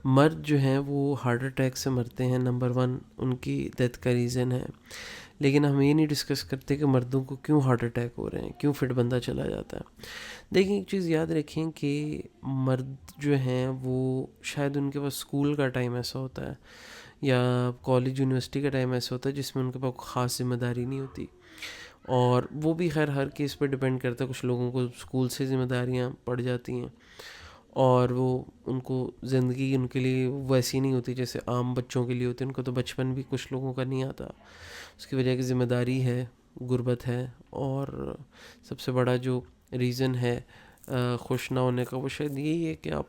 मर्द जो हैं वो हार्ट अटैक से मरते हैं, नंबर वन उनकी डेथ का रीज़न है। लेकिन हम ये नहीं डिस्कस करते कि मर्दों को क्यों हार्ट अटैक हो रहे हैं, क्यों फिट बंदा चला जाता है। देखिए, एक चीज़ याद रखें कि मर्द जो हैं वो शायद उनके पास स्कूल का टाइम ऐसा होता है या कॉलेज यूनिवर्सिटी का टाइम ऐसा होता है जिसमें उनके पास ख़ास जिम्मेदारी नहीं होती। और वो भी खैर हर केस पे डिपेंड करता है, कुछ लोगों को स्कूल से जिम्मेदारियाँ पड़ जाती हैं और वो उनको ज़िंदगी उनके लिए वैसी नहीं होती जैसे आम बच्चों के लिए होती है। उनको तो बचपन भी कुछ लोगों का नहीं आता, उसकी वजह की ज़िम्मेदारी है, गुर्बत है। और सबसे बड़ा जो रीज़न है खुश ना होने का, वो शायद यही है कि आप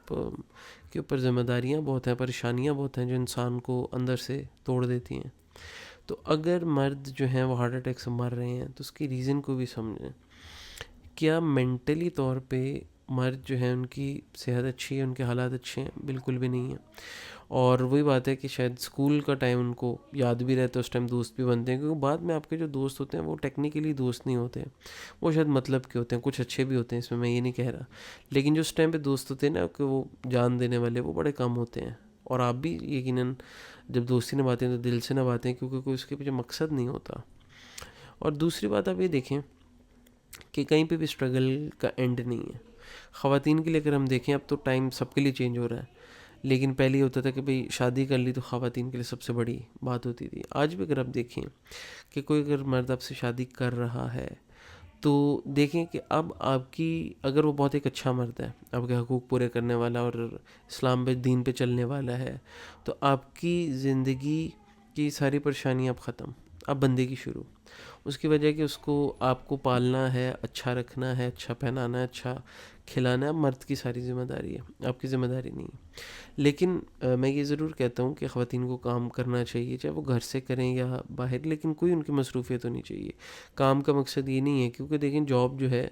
के ऊपर ज़िम्मेदारियाँ बहुत हैं, परेशानियाँ बहुत हैं जो इंसान को अंदर से तोड़ देती हैं। तो अगर मर्द जो हैं वो हार्ट अटैक से मर रहे हैं तो उसकी रीज़न को भी समझें। क्या मेंटली तौर पे मर्द जो है उनकी सेहत अच्छी है, उनके हालात अच्छे हैं? बिल्कुल भी नहीं है। और वही बात है कि शायद स्कूल का टाइम उनको याद भी रहता है, उस टाइम दोस्त भी बनते हैं, क्योंकि बाद में आपके जो दोस्त होते हैं वो टेक्निकली दोस्त नहीं होते हैं, वो शायद मतलब के होते हैं। कुछ अच्छे भी होते हैं, इसमें मैं ये नहीं कह रहा, लेकिन जो उस टाइम पे दोस्त होते हैं ना कि वो जान देने वाले, वो बड़े कम होते हैं। और आप भी यकीनन जब दोस्ती निभाते हैं तो दिल से निभाते हैं, क्योंकि कोई उसके पीछे मकसद नहीं होता। और दूसरी बात आप ये देखें कि कहीं पे भी स्ट्रगल का एंड नहीं है। ख़वातीन के लिए अगर हम देखें, अब तो टाइम सबके लिए चेंज हो रहा है, लेकिन पहले ये होता था कि भाई शादी कर ली तो ख़वातीन के लिए सबसे बड़ी बात होती थी। आज भी अगर आप देखें कि कोई अगर मर्द आपसे शादी कर रहा है तो देखें कि अब आपकी, अगर वो बहुत एक अच्छा मर्द है, आपके हकूक़ पूरे करने वाला और इस्लाम पे दीन पे चलने वाला है, तो आपकी ज़िंदगी की सारी परेशानियाँ अब ख़त्म, अब बंदे की शुरू। उसकी वजह कि उसको आपको पालना है, अच्छा रखना है, अच्छा पहनाना है, अच्छा खिलाना है, मर्द की सारी ज़िम्मेदारी है, आपकी ज़िम्मेदारी नहीं है। लेकिन मैं ये ज़रूर कहता हूँ कि ख़वातीन को काम करना चाहिए, चाहे वो घर से करें या बाहर, लेकिन कोई उनकी मसरूफ़ियत होनी चाहिए। काम का मकसद ये नहीं है, क्योंकि देखें जॉब जो है,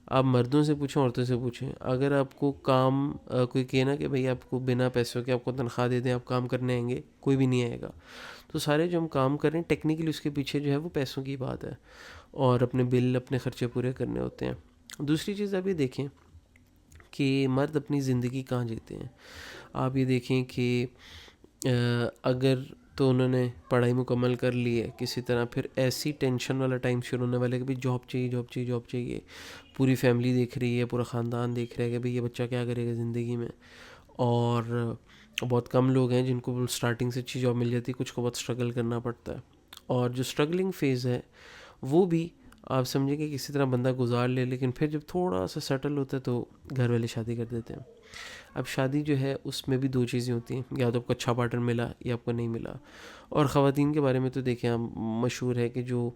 आप मर्दों से पूछें, औरतों से पूछें, अगर आपको काम कोई कहे ना कि भाई आपको बिना पैसों के आपको तनख्वाह दे दें, आप काम करने आएंगे, कोई भी नहीं आएगा। तो सारे जो हम काम कर रहे हैं टेक्निकली उसके पीछे जो है वो पैसों की बात है, और अपने बिल, अपने ख़र्चे पूरे करने होते हैं। दूसरी चीज़ आप ये देखें कि मर्द अपनी ज़िंदगी कहाँ जीते हैं। आप ये देखें कि अगर तो उन्होंने पढ़ाई मुकम्मल कर ली है किसी तरह, फिर ऐसी टेंशन वाला टाइम शुरू होने वाला है कि भाई जॉब चाहिए, जॉब चाहिए, जॉब चाहिए। पूरी फैमिली देख रही है, पूरा ख़ानदान देख रहा है कि भाई ये बच्चा क्या करेगा ज़िंदगी में। और बहुत कम लोग हैं जिनको स्टार्टिंग से अच्छी जॉब मिल जाती है, कुछ को बहुत स्ट्रगल करना पड़ता है। और जो स्ट्रगलिंग फ़ेज़ है वो भी आप समझें कि किसी तरह बंदा गुजार ले, लेकिन फिर जब थोड़ा सा सेटल होता है तो घर वाले शादी कर देते हैं। अब शादी जो है उसमें भी दो चीज़ें होती हैं, या तो आपको अच्छा पार्टनर मिला या आपको नहीं मिला। और ख़वातीन के बारे में तो देखें, हम मशहूर है कि जो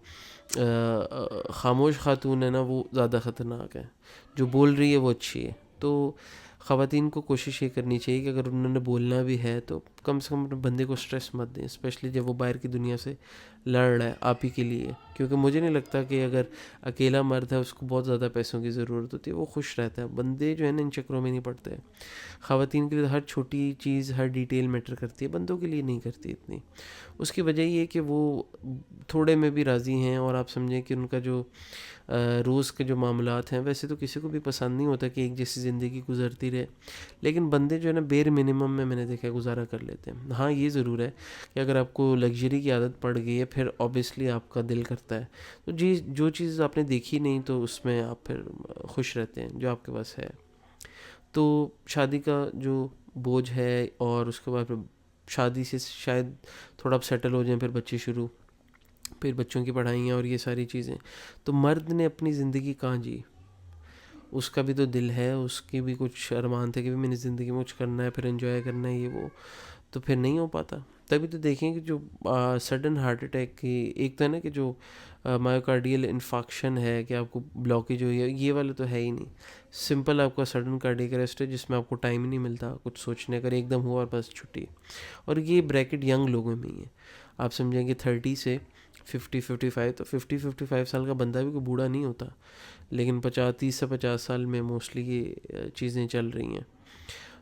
खामोश खातून है ना वो ज़्यादा ख़तरनाक है, जो बोल रही है वो अच्छी है। तो ख़वातीन को कोशिश ये करनी चाहिए कि अगर उन्होंने बोलना भी है तो कम से कम अपने बंदे को स्ट्रेस मत दें, स्पेशली जब वो बाहर की दुनिया से लड़ रहा है आप ही के लिए। क्योंकि मुझे नहीं लगता कि अगर अकेला मर्द है उसको बहुत ज़्यादा पैसों की ज़रूरत होती है, वो खुश रहता है। बंदे जो है ना इन चक्करों में नहीं पड़ते। ख़वातीन के लिए हर छोटी चीज़, हर डिटेल मैटर करती है, बंदों के लिए नहीं करती इतनी। उसकी वजह ये है कि वो थोड़े में भी राज़ी हैं, और आप समझें कि उनका जो रोज़ के जो मामलात हैं, वैसे तो किसी को भी पसंद नहीं होता कि एक जैसी ज़िंदगी गुजरती रहे, लेकिन बंदे जो है ना बेर मिनिमम में मैंने देखा है गुजारा कर लेते हैं। हाँ ये ज़रूर है कि अगर आपको लग्जरी की आदत पड़ गई है फिर ऑब्वियसली आपका दिल करता है, तो जी जो चीज़ आपने देखी नहीं तो उसमें आप फिर खुश रहते हैं जो आपके पास है। तो शादी का जो बोझ है, और उसके बाद फिर शादी से शायद थोड़ा आप सेटल हो जाएं, फिर बच्चे शुरू, फिर बच्चों की पढ़ाइयाँ और ये सारी चीज़ें, तो मर्द ने अपनी ज़िंदगी कहाँ जी। उसका भी तो दिल है, उसके भी कुछ अरमान थे कि भी मैंने ज़िंदगी में कुछ करना है, फिर एंजॉय करना है, ये वो, तो फिर नहीं हो पाता। तभी तो देखें कि जो सडन हार्ट अटैक की एक तो है ना कि जो मायोकार्डियल इन्फाक्शन है कि आपको ब्लॉकेज हुई है, ये वाला तो है ही नहीं। सिंपल आपका सडन कार्डियक अरेस्ट है जिसमें आपको टाइम ही नहीं मिलता कुछ सोचने का, एकदम हुआ और बस छुट्टी। और ये ब्रैकेट यंग लोगों में ही है। आप समझेंगे 30 से 50-55, तो 50-55 साल का बंदा भी कोई बूढ़ा नहीं होता, लेकिन 30 से 50 साल में मोस्टली ये चीज़ें चल रही हैं।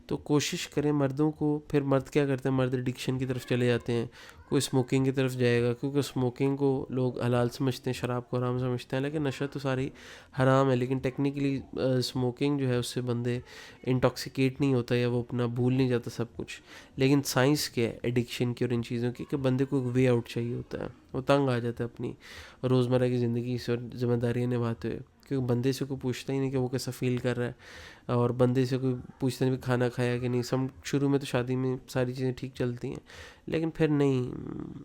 तो कोशिश करें मर्दों को, फिर मर्द क्या करते हैं, मर्द एडिक्शन की तरफ चले जाते हैं, कोई स्मोकिंग की तरफ जाएगा, क्योंकि स्मोकिंग को लोग हलाल समझते हैं, शराब को हराम समझते हैं, लेकिन नशा तो सारी हराम है, लेकिन टेक्निकली स्मोकिंग जो है उससे बंदे इंटॉक्सिकेट नहीं होता या वो अपना भूल नहीं जाता सब कुछ। लेकिन साइंस क्या है एडिक्शन की और इन चीज़ों की, कि बंदे को एक वे आउट चाहिए होता है, वो तंग आ जाता है अपनी रोज़मर्रा की ज़िंदगी से और जिम्मेदारियाँ निभाते हुए, क्योंकि बंदे से कोई पूछता ही नहीं कि वो कैसा फ़ील कर रहा है, और बंदे से कोई पूछता नहीं भी खाना खाया कि नहीं। सब शुरू में तो शादी में सारी चीज़ें ठीक चलती हैं, लेकिन फिर नहीं।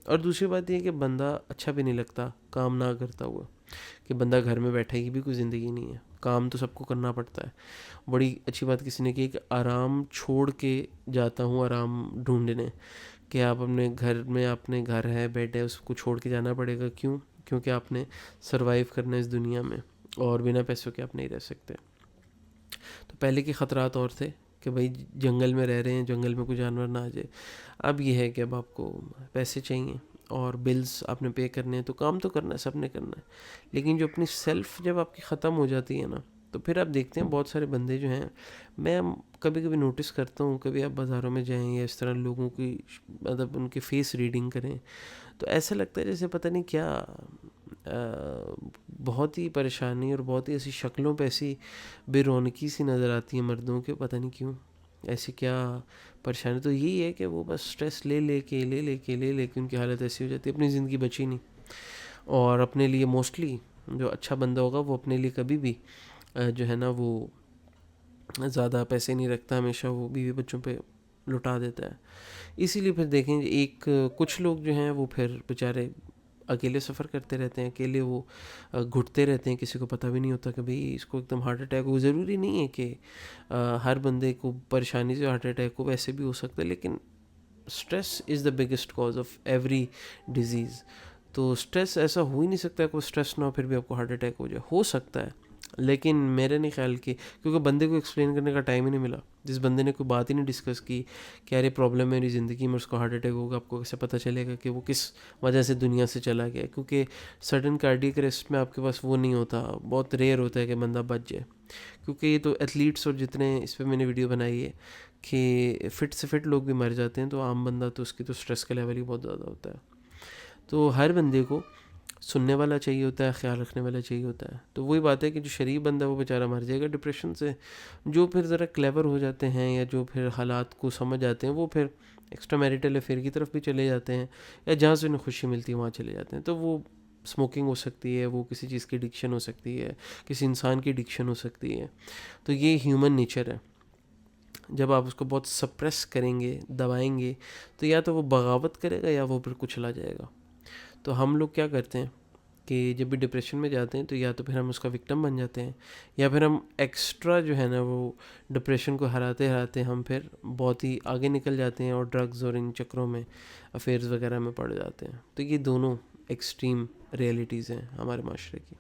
और दूसरी बात ये है कि बंदा अच्छा भी नहीं लगता काम ना करता हुआ, कि बंदा घर में बैठे की भी कोई ज़िंदगी नहीं है, काम तो सबको करना पड़ता है। बड़ी अच्छी बात किसी ने की कि आराम छोड़ के जाता हूँ आराम ढूंढने, कि आप अपने घर में, अपने घर है, बेड है, उसको छोड़ के जाना पड़ेगा। क्यों? क्योंकि आपने सरवाइव करना है इस दुनिया में, और बिना पैसों के आप नहीं रह सकते। तो पहले के ख़तरात और थे कि भाई जंगल में रह रहे हैं, जंगल में कोई जानवर ना आ जाए। अब ये है कि अब आपको पैसे चाहिए और बिल्स आपने पे करने हैं, तो काम तो करना है, सब ने करना है। लेकिन जो अपनी सेल्फ जब आपकी ख़त्म हो जाती है ना, तो फिर आप देखते हैं बहुत सारे बंदे जो हैं, मैं कभी कभी नोटिस करता हूँ, कभी आप बाज़ारों में जाएं या इस तरह लोगों की मतलब उनके फेस रीडिंग करें, तो ऐसा लगता है जैसे पता नहीं क्या बहुत ही परेशानी और बहुत ही ऐसी शक्लों पे ऐसी बेरौनकी सी नज़र आती है मर्दों के, पता नहीं क्यों ऐसी क्या परेशानी। तो यही है कि वो बस स्ट्रेस ले लेके उनकी हालत ऐसी हो जाती है, अपनी ज़िंदगी बची नहीं। और अपने लिए मोस्टली जो अच्छा बंदा होगा वो अपने लिए कभी भी जो है ना वो ज़्यादा पैसे नहीं रखता, हमेशा वो बीवी बच्चों पे लुटा देता है। इसीलिए फिर देखेंगे एक कुछ लोग जो हैं वो फिर बेचारे अकेले सफ़र करते रहते हैं, अकेले वो घुटते रहते हैं, किसी को पता भी नहीं होता कि भाई इसको एकदम हार्ट अटैक हो। ज़रूरी नहीं है कि हर बंदे को परेशानी से हार्ट अटैक हो, वैसे भी हो सकता है, लेकिन stress is the biggest cause of every disease. तो स्ट्रेस ऐसा हो ही नहीं सकता, कोई स्ट्रेस ना हो फिर भी आपको हार्ट अटैक हो सकता है, लेकिन मेरे नहीं ख्याल कि, क्योंकि बंदे को एक्सप्लेन करने का टाइम ही नहीं मिला। जिस बंदे ने कोई बात ही नहीं डिस्कस की कि यार ये प्रॉब्लम है मेरी ज़िंदगी में, उसको हार्ट अटैक होगा, आपको कैसे पता चलेगा कि वो किस वजह से दुनिया से चला गया? क्योंकि सडन कार्डियक अरेस्ट में आपके पास वो नहीं होता, बहुत रेयर होता है कि बंदा बच जाए। क्योंकि ये तो एथलीट्स और जितने इस पर मैंने वीडियो बनाई है कि फ़िट से फ़िट लोग भी मर जाते हैं, तो आम बंदा तो उसकी तो स्ट्रेस का लेवल ही बहुत ज़्यादा होता है। तो हर बंदे को सुनने वाला चाहिए होता है, ख्याल रखने वाला चाहिए होता है। तो वही बात है कि जो शरीफ बंदा है वो बेचारा मर जाएगा डिप्रेशन से। जो फिर ज़रा क्लेवर हो जाते हैं या जो फिर हालात को समझ आते हैं, वो फिर एक्स्ट्रा मैरिटल अफेयर की तरफ भी चले जाते हैं, या जहाँ से उन्हें खुशी मिलती है वहाँ चले जाते हैं। तो वो स्मोकिंग हो सकती है, वो किसी चीज़ की एडिक्शन हो सकती है, किसी इंसान की एडिक्शन हो सकती है। तो ये ह्यूमन नेचर है। जब आप उसको बहुत सप्रेस करेंगे, दबाएंगे, तो या तो वो बगावत करेगा या वो फिर कुचला जाएगा। तो हम लोग क्या करते हैं कि जब भी डिप्रेशन में जाते हैं, तो या तो फिर हम उसका विक्टिम बन जाते हैं, या फिर हम एक्स्ट्रा जो है ना वो डिप्रेशन को हराते हराते हम फिर बहुत ही आगे निकल जाते हैं और ड्रग्स और इन चक्रों में, अफेयर्स वगैरह में पड़ जाते हैं। तो ये दोनों एक्सट्रीम रियलिटीज़ हैं हमारे माशरे की।